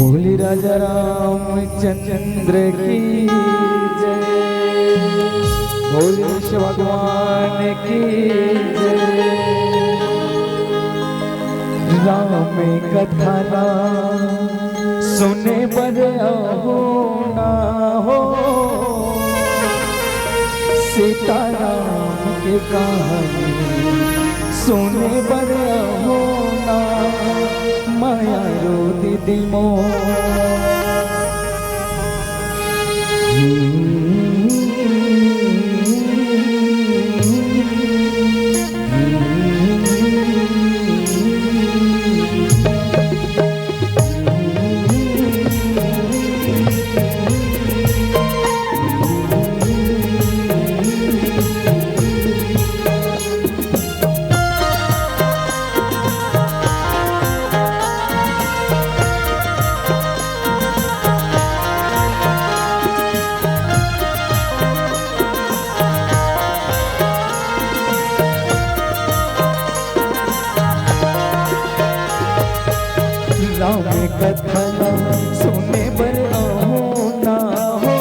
बोली राजा रामचंद्र की जय, बोली विष्णु भगवान की जय। राम कथा राम सुने पर हो ना हो, सीताराम की कहानी सुने पर हो ना, माया रो दीदी मो। राम कथा सुने पर हो ना हो,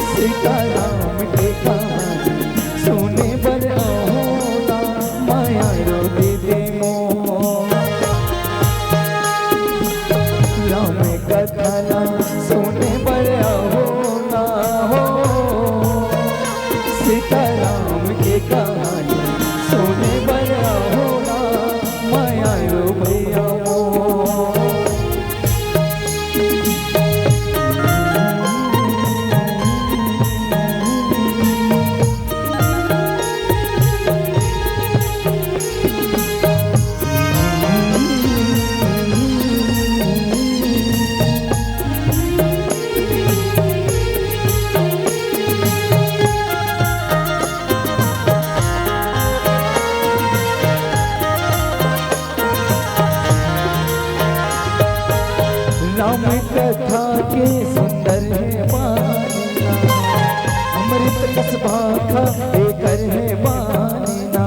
सीताराम के कहानी सुने पर हो ना, माया रो दीदी मो। राम कथा सुने पर हो ना हो, सीताराम के कहानी सुने पर हो ना, माया रो भैया राम कथा के सुंदर है बानीना, अमृत रस भाखा देकर है बानीना।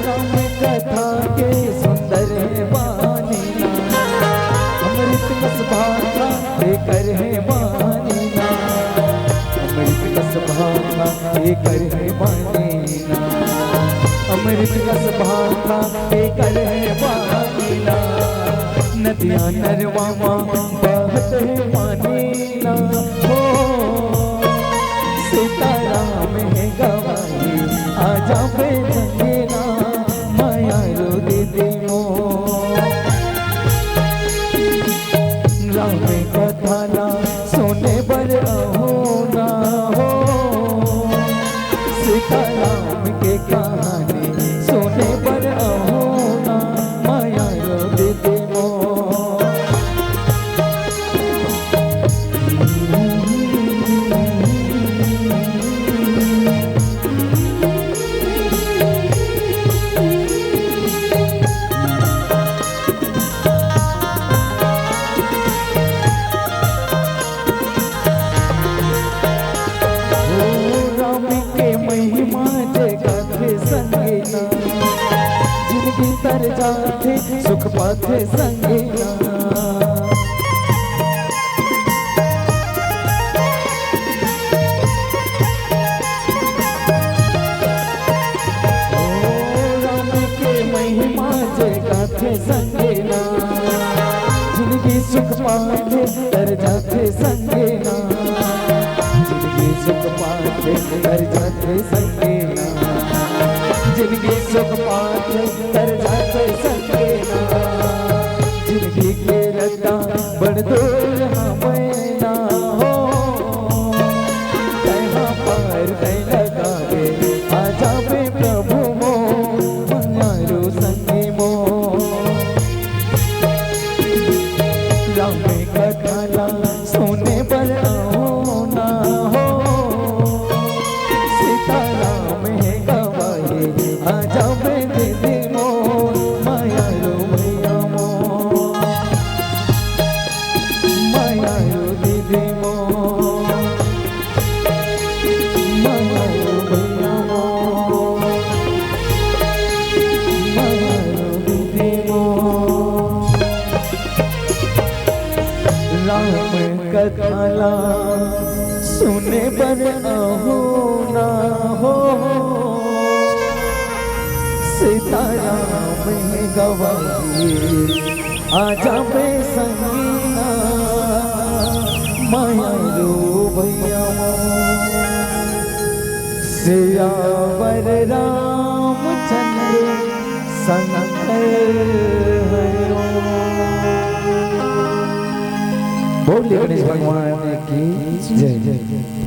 राम कथा के सुंदर है बानीना, अमृत रस भाखा देकर है बानीना। अमृत रस भाखा देकर है बानीना, अमृत रस भाखा देकर है बानीना। नदियाँ नरवामा बहत है पानीना हो, सीताराम है गवाही आजा पे रंगीना, माया रो दीदी मो। राम कथा ना सुने पर हो ना हो, सीताराम के कहानी सुने पर हो ना, माया रो दीदी मो। जिनकी तर जाते सुख पाते संगीना, राम के महिमा जय गाथे संगीना। जिनकी सुख पाते तर जाते संगीना, जिनकी सुख पाते तर जाते संगीना। जिनकी सुख पाते तर जाते संगीना, जिनकी के रता बड़ दूर हमें ना हो, कहाँ पार कहीं लगा गे आजा पे प्रभु मो, मन्यारो संगी मो। राम कथा सुने पर हो ना हो, सीताराम है गवाही आजा पे दीदी मो, माया रो भैया मो। राम कथाला सुने बर आहो ना हो सीताराम गवाही आजा मैं संगीना माया रो भैया सियावर रामचंद्र संकर बोलिए गणेश भगवान की जय जय।